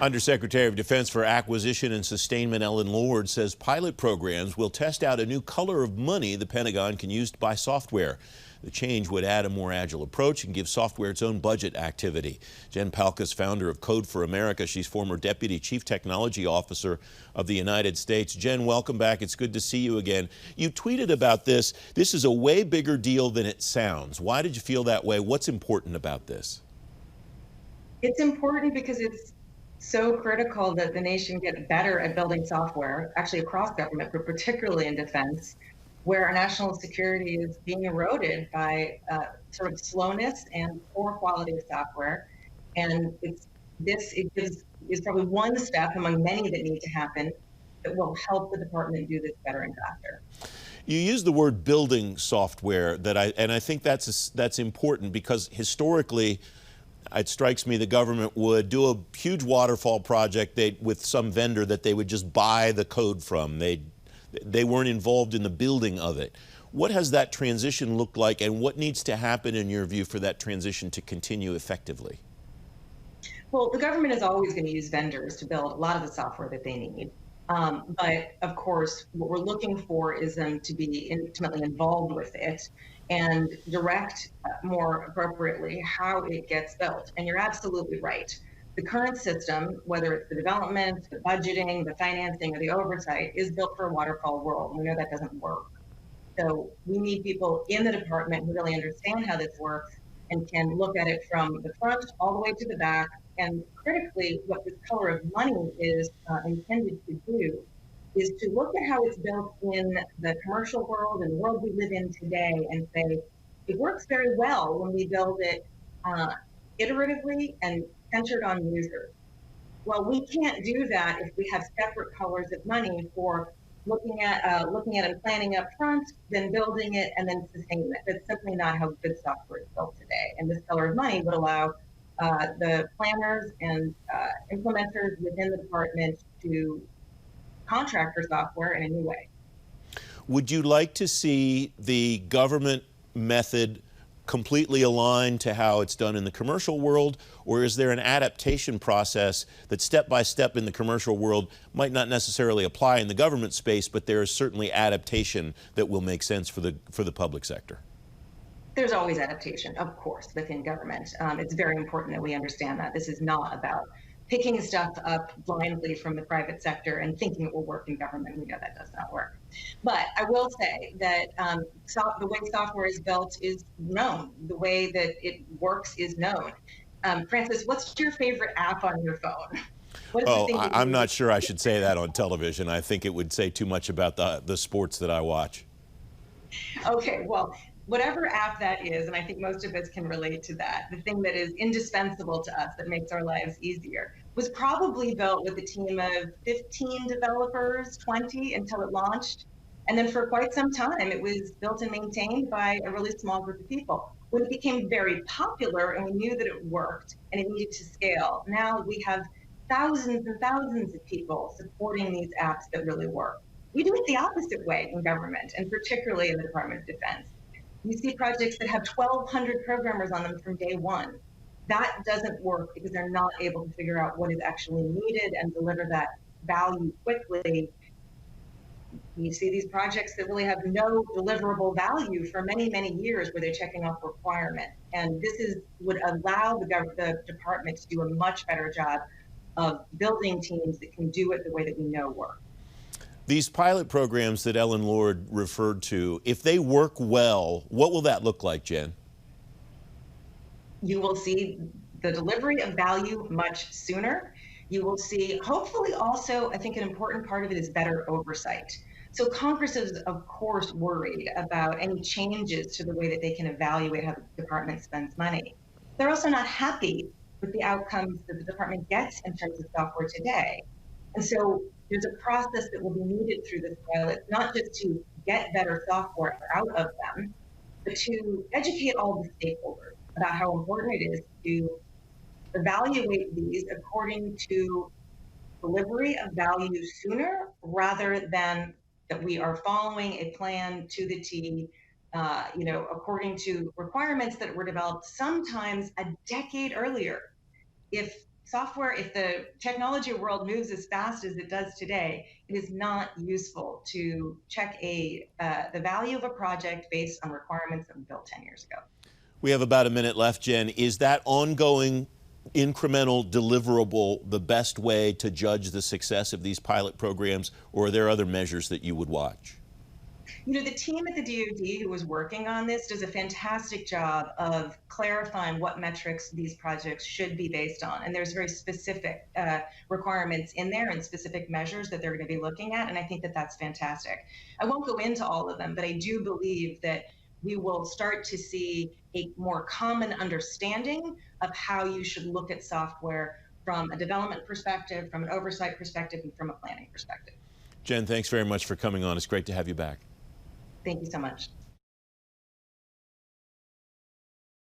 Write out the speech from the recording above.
Undersecretary of Defense for Acquisition and Sustainment Ellen Lord says pilot programs will test out a new color of money the Pentagon can use to buy software. The change would add a more agile approach and give software its own budget activity. Jen Pahlka is founder of Code for America. She's former Deputy Chief Technology Officer of the United States. Jen, welcome back. It's good to see you again. You tweeted about this. This is a way bigger deal than it sounds. Why did you feel that way? What's important about this? It's important because it's so critical that the nation get better at building software, actually across government, but particularly in defense, where our national security is being eroded by sort of slowness and poor quality of software. And it is probably one step among many that need to happen that will help the department do this better and faster. You use the word building software and I think that's important because historically, it strikes me the government would do a huge waterfall project with some vendor that they would just buy the code from. They weren't involved in the building of it. What has that transition looked like, and what needs to happen in your view for that transition to continue effectively? Well, the government is always going to use vendors to build a lot of the software that they need. But of course, what we're looking for is them to be intimately involved with it and direct more appropriately how it gets built. And you're absolutely right. The current system, whether it's the development, the budgeting, the financing, or the oversight, is built for a waterfall world. We know that doesn't work. So we need people in the department who really understand how this works and can look at it from the front all the way to the back. And critically, what this color of money is intended to do is to look at how it's built in the commercial world and the world we live in today and say, it works very well when we build it iteratively and centered on users. Well, we can't do that if we have separate colors of money for looking at and planning up front, then building it, and then sustaining it. That's simply not how good software is built today. And this color of money would allow the planners and implementers within the department to contractor software in a new way. Would you like to see the government method completely aligned to how it's done in the commercial world, or is there an adaptation process that step by step in the commercial world might not necessarily apply in the government space, but there is certainly adaptation that will make sense for the public sector? There's always adaptation, of course, within government. It's very important that we understand that. This is not about picking stuff up blindly from the private sector and thinking it will work in government. We know that does not work. But I will say that the way software is built is known. The way that it works is known. Francis, what's your favorite app on your phone? I'm not sure I should say that on television. I think it would say too much about the sports that I watch. Okay, well, whatever app that is, and I think most of us can relate to that, the thing that is indispensable to us that makes our lives easier, was probably built with a team of 15 developers, 20 until it launched. And then for quite some time, it was built and maintained by a really small group of people. When it became very popular and we knew that it worked and it needed to scale, now we have thousands and thousands of people supporting these apps that really work. We do it the opposite way in government, and particularly in the Department of Defense. You see projects that have 1,200 programmers on them from day one. That doesn't work because they're not able to figure out what is actually needed and deliver that value quickly. You see these projects that really have no deliverable value for many, many years where they're checking off requirements. And this would allow the department to do a much better job of building teams that can do it the way that we know work. These pilot programs that Ellen Lord referred to, if they work well, what will that look like, Jen? You will see the delivery of value much sooner. You will see, hopefully also, I think an important part of it is better oversight. So Congress is, of course, worried about any changes to the way that they can evaluate how the department spends money. They're also not happy with the outcomes that the department gets in terms of software today. And so there's a process that will be needed through this pilot, not just to get better software out of them, but to educate all the stakeholders about how important it is to evaluate these according to delivery of value sooner, rather than that we are following a plan to the T, according to requirements that were developed sometimes a decade earlier. If software, if the technology world moves as fast as it does today, it is not useful to check the value of a project based on requirements that were built 10 years ago. We have about a minute left, Jen. Is that ongoing incremental deliverable the best way to judge the success of these pilot programs, or are there other measures that you would watch? The team at the DoD who was working on this does a fantastic job of clarifying what metrics these projects should be based on. And there's very specific requirements in there and specific measures that they're going to be looking at. And I think that that's fantastic. I won't go into all of them, but I do believe that we will start to see a more common understanding of how you should look at software from a development perspective, from an oversight perspective, and from a planning perspective. Jen, thanks very much for coming on. It's great to have you back. Thank you so much.